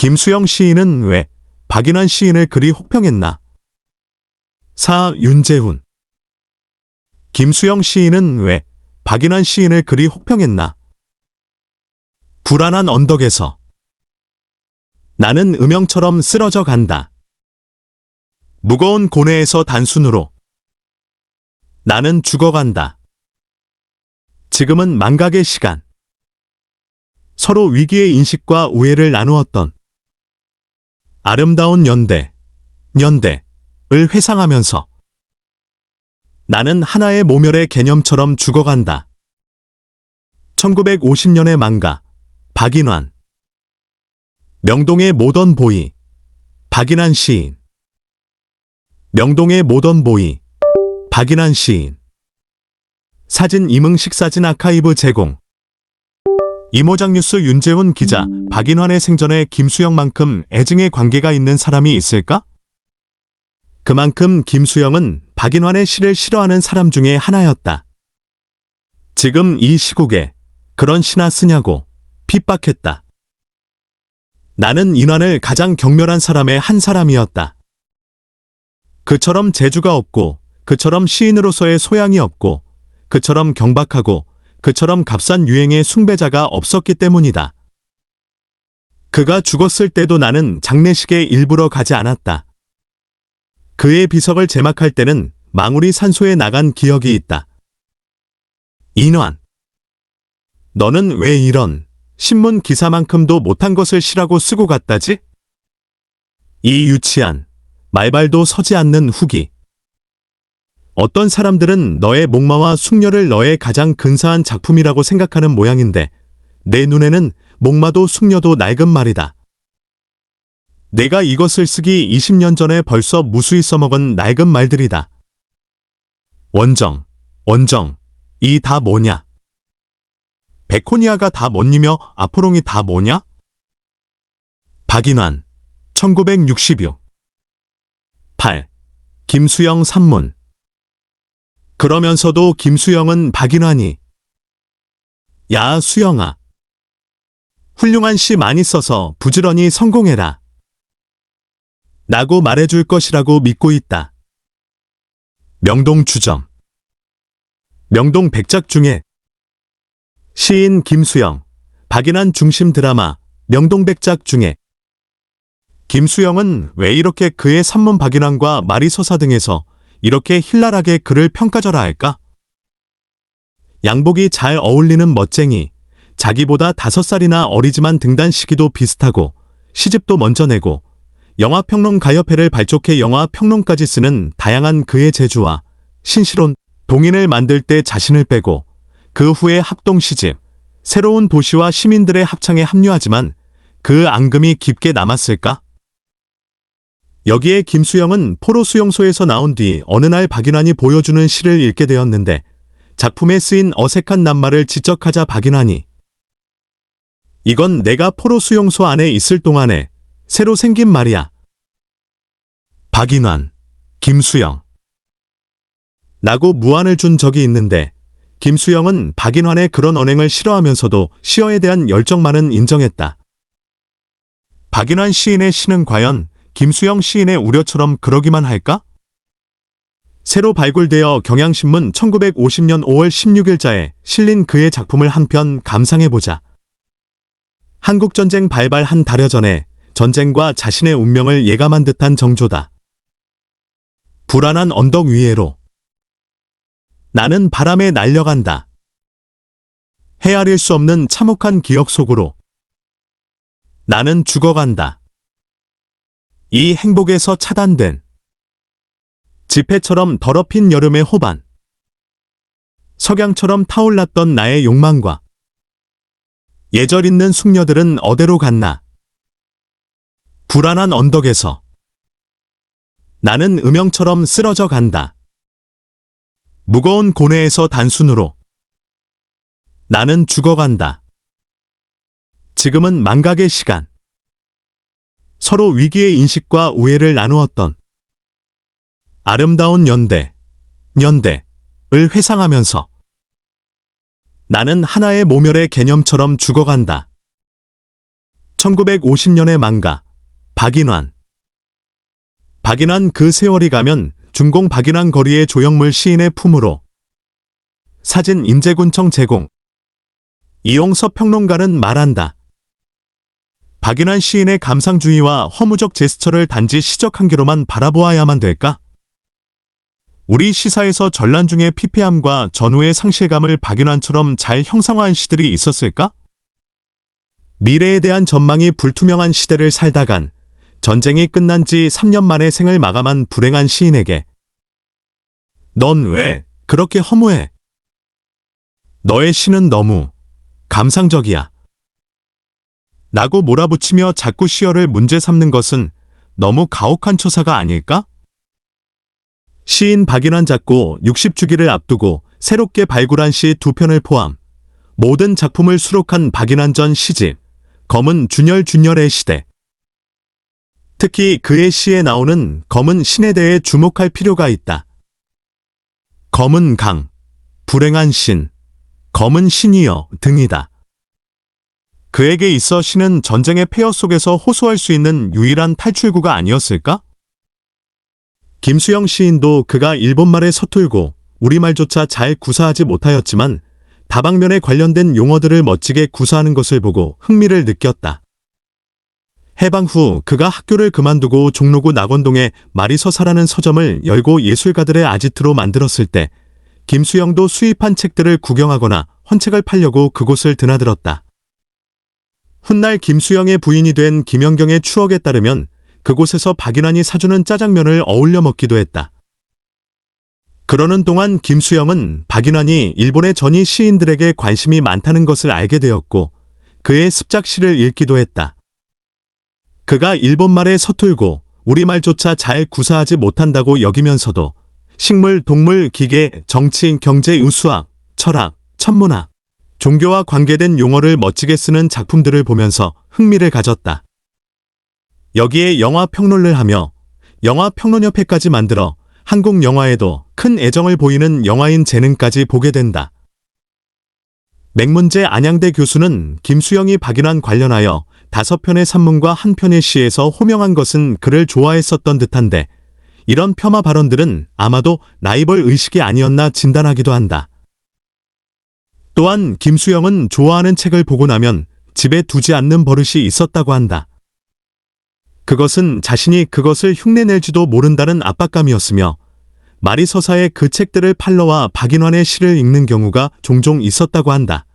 김수영 시인은 왜 박인환 시인을 그리 혹평했나? 4. 윤재훈. 김수영 시인은 왜 박인환 시인을 그리 혹평했나? 불안한 언덕에서 나는 음영처럼 쓰러져 간다. 무거운 고뇌에서 단순으로 나는 죽어간다. 지금은 망각의 시간. 서로 위기의 인식과 우애를 나누었던 아름다운 연대를 회상하면서 나는 하나의 모멸의 개념처럼 죽어간다. 1950년의 망가, 박인환. 명동의 모던 보이, 박인환 시인. 명동의 모던 보이, 박인환 시인. 사진 이문식 사진 아카이브 제공. 이모장뉴스 윤재훈 기자. 박인환의 생전에 김수영만큼 애증의 관계가 있는 사람이 있을까? 그만큼 김수영은 박인환의 시를 싫어하는 사람 중에 하나였다. 지금 이 시국에 그런 시나 쓰냐고 핍박했다. 나는 인환을 가장 경멸한 사람의 한 사람이었다. 그처럼 재주가 없고, 그처럼 시인으로서의 소양이 없고, 그처럼 경박하고, 그처럼 값싼 유행의 숭배자가 없었기 때문이다. 그가 죽었을 때도 나는 장례식에 일부러 가지 않았다. 그의 비석을 제막할 때는 망우리 산소에 나간 기억이 있다. 인환. 너는 왜 이런 신문 기사만큼도 못한 것을 시라고 쓰고 갔다지? 이 유치한 말발도 서지 않는 후기. 어떤 사람들은 너의 목마와 숙녀를 너의 가장 근사한 작품이라고 생각하는 모양인데 내 눈에는 목마도 숙녀도 낡은 말이다. 내가 이것을 쓰기 20년 전에 벌써 무수히 써먹은 낡은 말들이다. 원정, 이 다 뭐냐? 베코니아가 다 뭔이며 아포롱이 다 뭐냐? 박인환, 1966. 8. 김수영 산문. 그러면서도 김수영은 박인환이 야 수영아, 훌륭한 시 많이 써서 부지런히 성공해라 라고 말해줄 것이라고 믿고 있다. 명동 주점. 명동 백작 중에 시인 김수영, 박인환 중심 드라마 명동 백작 중에 김수영은 왜 이렇게 그의 산문 박인환과 마리서사 등에서 이렇게 힐랄하게 그를 평가절하 할까? 양복이 잘 어울리는 멋쟁이, 자기보다 5살이나 어리지만 등단 시기도 비슷하고 시집도 먼저 내고 영화평론가협회를 발족해 영화평론까지 쓰는 다양한 그의 재주와 신실온 동인을 만들 때 자신을 빼고 그 후에 합동 시집, 새로운 도시와 시민들의 합창에 합류하지만 그 앙금이 깊게 남았을까? 여기에 김수영은 포로 수용소에서 나온 뒤 어느 날 박인환이 보여주는 시를 읽게 되었는데 작품에 쓰인 어색한 낱말을 지적하자 박인환이 이건 내가 포로 수용소 안에 있을 동안에 새로 생긴 말이야. 박인환, 김수영 라고 무안을 준 적이 있는데 김수영은 박인환의 그런 언행을 싫어하면서도 시어에 대한 열정만은 인정했다. 박인환 시인의 시는 과연 김수영 시인의 우려처럼 그러기만 할까? 새로 발굴되어 경향신문 1950년 5월 16일자에 실린 그의 작품을 한편 감상해보자. 한국전쟁 발발 한 달여 전에 전쟁과 자신의 운명을 예감한 듯한 정조다. 불안한 언덕 위에로 나는 바람에 날려간다. 헤아릴 수 없는 참혹한 기억 속으로 나는 죽어간다. 이 행복에서 차단된 지폐처럼 더럽힌 여름의 호반, 석양처럼 타올랐던 나의 욕망과 예절 있는 숙녀들은 어디로 갔나? 불안한 언덕에서 나는 음영처럼 쓰러져 간다. 무거운 고뇌에서 단순으로 나는 죽어간다. 지금은 망각의 시간. 서로 위기의 인식과 우애를 나누었던 아름다운 연대를 회상하면서 나는 하나의 모멸의 개념처럼 죽어간다. 1950년의 망가 박인환. 박인환 그 세월이 가면 중공 박인환 거리의 조형물 시인의 품으로. 사진 인제군청 제공. 이용섭 평론가는 말한다. 박인환 시인의 감상주의와 허무적 제스처를 단지 시적 한계로만 바라보아야만 될까? 우리 시사에서 전란 중의 피폐함과 전후의 상실감을 박인환처럼 잘 형상화한 시들이 있었을까? 미래에 대한 전망이 불투명한 시대를 살다간 전쟁이 끝난 지 3년 만에 생을 마감한 불행한 시인에게 넌 왜 그렇게 허무해? 너의 시는 너무 감상적이야. 라고 몰아붙이며 자꾸 시어를 문제 삼는 것은 너무 가혹한 처사가 아닐까? 시인 박인환 작고 60주기를 앞두고 새롭게 발굴한 시 2편을 포함 모든 작품을 수록한 박인환 전 시집 검은 준열의 시대. 특히 그의 시에 나오는 검은 신에 대해 주목할 필요가 있다. 검은 강, 불행한 신, 검은 신이여 등이다. 그에게 있어 시는 전쟁의 폐허 속에서 호소할 수 있는 유일한 탈출구가 아니었을까? 김수영 시인도 그가 일본말에 서툴고 우리말조차 잘 구사하지 못하였지만 다방면에 관련된 용어들을 멋지게 구사하는 것을 보고 흥미를 느꼈다. 해방 후 그가 학교를 그만두고 종로구 낙원동에 마리서사라는 서점을 열고 예술가들의 아지트로 만들었을 때 김수영도 수입한 책들을 구경하거나 헌책을 팔려고 그곳을 드나들었다. 훗날 김수영의 부인이 된 김연경의 추억에 따르면 그곳에서 박인환이 사주는 짜장면을 어울려 먹기도 했다. 그러는 동안 김수영은 박인환이 일본의 전위 시인들에게 관심이 많다는 것을 알게 되었고 그의 습작시를 읽기도 했다. 그가 일본말에 서툴고 우리말조차 잘 구사하지 못한다고 여기면서도 식물, 동물, 기계, 정치, 경제, 의수학, 철학, 천문학, 종교와 관계된 용어를 멋지게 쓰는 작품들을 보면서 흥미를 가졌다. 여기에 영화 평론을 하며 영화평론협회까지 만들어 한국 영화에도 큰 애정을 보이는 영화인 재능까지 보게 된다. 맥문제 안양대 교수는 김수영이 박인환 관련하여 5편의 산문과 1편의 시에서 호명한 것은 그를 좋아했었던 듯한데 이런 폄하 발언들은 아마도 라이벌 의식이 아니었나 진단하기도 한다. 또한 김수영은 좋아하는 책을 보고 나면 집에 두지 않는 버릇이 있었다고 한다. 그것은 자신이 그것을 흉내낼지도 모른다는 압박감이었으며 마리서사의 그 책들을 팔러와 박인환의 시를 읽는 경우가 종종 있었다고 한다.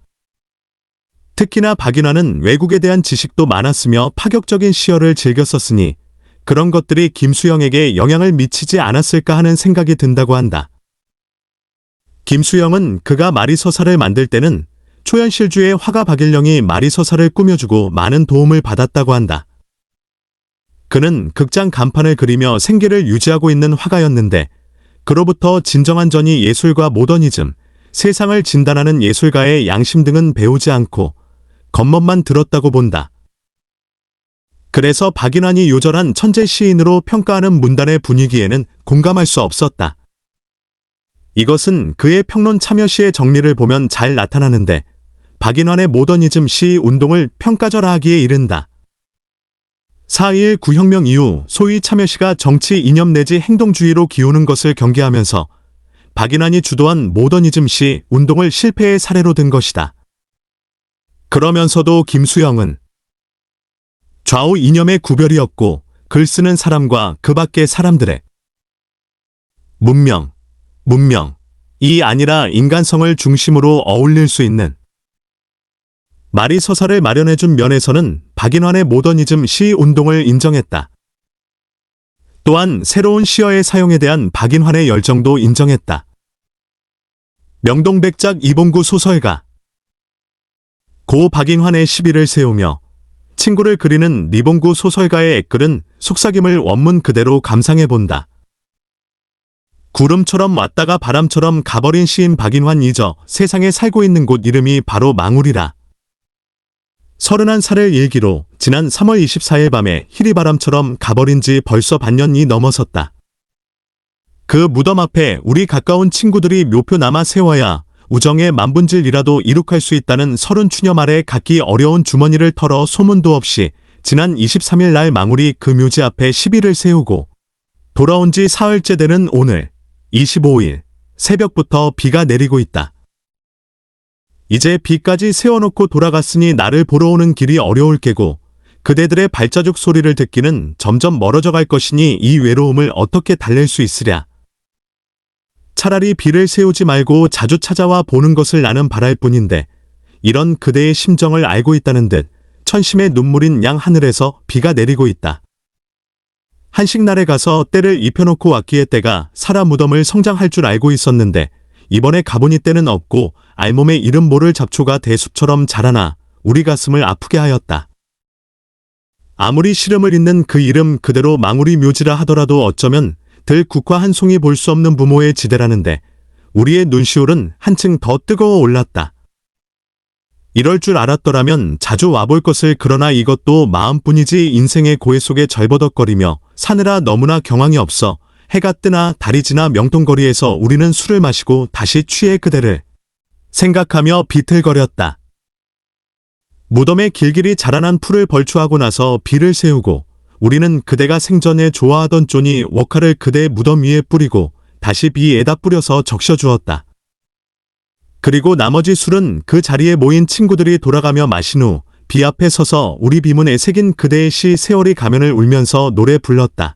특히나 박인환은 외국에 대한 지식도 많았으며 파격적인 시어를 즐겨 썼으니 그런 것들이 김수영에게 영향을 미치지 않았을까 하는 생각이 든다고 한다. 김수영은 그가 마리서사를 만들 때는 초현실주의 화가 박일영이 마리서사를 꾸며주고 많은 도움을 받았다고 한다. 그는 극장 간판을 그리며 생계를 유지하고 있는 화가였는데 그로부터 진정한 전이 예술과 모더니즘, 세상을 진단하는 예술가의 양심 등은 배우지 않고 겉멋만 들었다고 본다. 그래서 박인환이 요절한 천재 시인으로 평가하는 문단의 분위기에는 공감할 수 없었다. 이것은 그의 평론 참여시의 정리를 보면 잘 나타나는데 박인환의 모더니즘 시 운동을 평가절하하기에 이른다. 4.21 구혁명 이후 소위 참여시가 정치 이념 내지 행동주의로 기우는 것을 경계하면서 박인환이 주도한 모더니즘 시 운동을 실패의 사례로 든 것이다. 그러면서도 김수영은 좌우 이념의 구별이 없고 글 쓰는 사람과 그 밖의 사람들의 문명이 아니라 인간성을 중심으로 어울릴 수 있는 마리서사를 마련해준 면에서는 박인환의 모더니즘 시 운동을 인정했다. 또한 새로운 시어의 사용에 대한 박인환의 열정도 인정했다. 명동백작 이봉구 소설가 고 박인환의 시비를 세우며 친구를 그리는 리봉구 소설가의 액글은 속삭임을 원문 그대로 감상해본다. 구름처럼 왔다가 바람처럼 가버린 시인 박인환 잊어 세상에 살고 있는 곳 이름이 바로 망울이라. 31살의 일기로 지난 3월 24일 밤에 희리바람처럼 가버린 지 벌써 반년이 넘어섰다. 그 무덤 앞에 우리 가까운 친구들이 묘표 남아 세워야 우정의 만분질이라도 이룩할 수 있다는 서른 추녀 말에 갖기 어려운 주머니를 털어 소문도 없이 지난 23일 날 망우리 그 묘지 앞에 시비를 세우고 돌아온 지 사흘째 되는 오늘 25일 새벽부터 비가 내리고 있다. 이제 비까지 세워놓고 돌아갔으니 나를 보러 오는 길이 어려울 게고 그대들의 발자국 소리를 듣기는 점점 멀어져 갈 것이니 이 외로움을 어떻게 달랠 수 있으랴. 차라리 비를 세우지 말고 자주 찾아와 보는 것을 나는 바랄 뿐인데 이런 그대의 심정을 알고 있다는 듯 천심의 눈물인 양 하늘에서 비가 내리고 있다. 한식날에 가서 때를 입혀놓고 왔기에 때가 사람 무덤을 성장할 줄 알고 있었는데 이번에 가보니 때는 없고 알몸에 이름 모를 잡초가 대숲처럼 자라나 우리 가슴을 아프게 하였다. 아무리 시름을 잇는 그 이름 그대로 망우리 묘지라 하더라도 어쩌면 들 국화 한 송이 볼 수 없는 부모의 지대라는데 우리의 눈시울은 한층 더 뜨거워 올랐다. 이럴 줄 알았더라면 자주 와볼 것을 그러나 이것도 마음뿐이지 인생의 고해 속에 절버덕거리며 사느라 너무나 경황이 없어 해가 뜨나 달이 지나 명동거리에서 우리는 술을 마시고 다시 취해 그대를 생각하며 비틀거렸다. 무덤에 길길이 자라난 풀을 벌초하고 나서 비를 세우고 우리는 그대가 생전에 좋아하던 쪼니 워카를 그대의 무덤 위에 뿌리고 다시 비에다 뿌려서 적셔주었다. 그리고 나머지 술은 그 자리에 모인 친구들이 돌아가며 마신 후 비 앞에 서서 우리 비문에 새긴 그대의 시 세월이 가면을 울면서 노래 불렀다.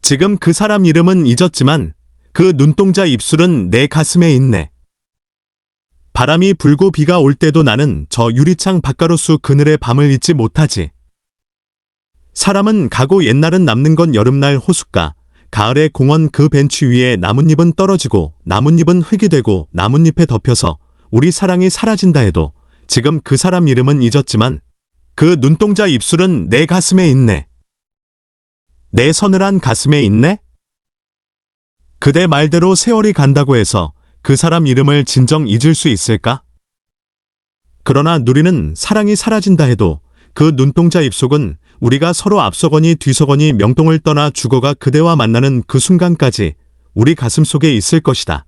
지금 그 사람 이름은 잊었지만 그 눈동자 입술은 내 가슴에 있네. 바람이 불고 비가 올 때도 나는 저 유리창 바깥로수 그늘의 밤을 잊지 못하지. 사람은 가고 옛날은 남는 건 여름날 호숫가, 가을의 공원 그 벤치 위에 나뭇잎은 떨어지고 나뭇잎은 흙이 되고 나뭇잎에 덮여서 우리 사랑이 사라진다 해도 지금 그 사람 이름은 잊었지만 그 눈동자 입술은 내 가슴에 있네. 내 서늘한 가슴에 있네? 그대 말대로 세월이 간다고 해서 그 사람 이름을 진정 잊을 수 있을까? 그러나 누리는 사랑이 사라진다 해도 그 눈동자 입속은 우리가 서로 앞서거니 뒤서거니 명동을 떠나 죽어가 그대와 만나는 그 순간까지 우리 가슴 속에 있을 것이다.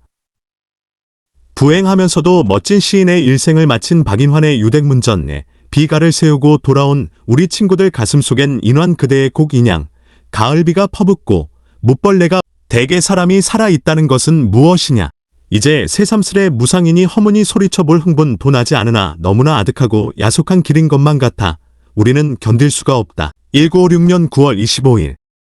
부행하면서도 멋진 시인의 일생을 마친 박인환의 유택문전에 비가를 세우고 돌아온 우리 친구들 가슴 속엔 인환 그대의 곡 인양, 가을비가 퍼붓고 묻벌레가 대개 사람이 살아있다는 것은 무엇이냐. 이제 새삼스레 무상이니 허무니 소리쳐볼 흥분도 나지 않으나 너무나 아득하고 야속한 길인 것만 같아 우리는 견딜 수가 없다. 1956년 9월 25일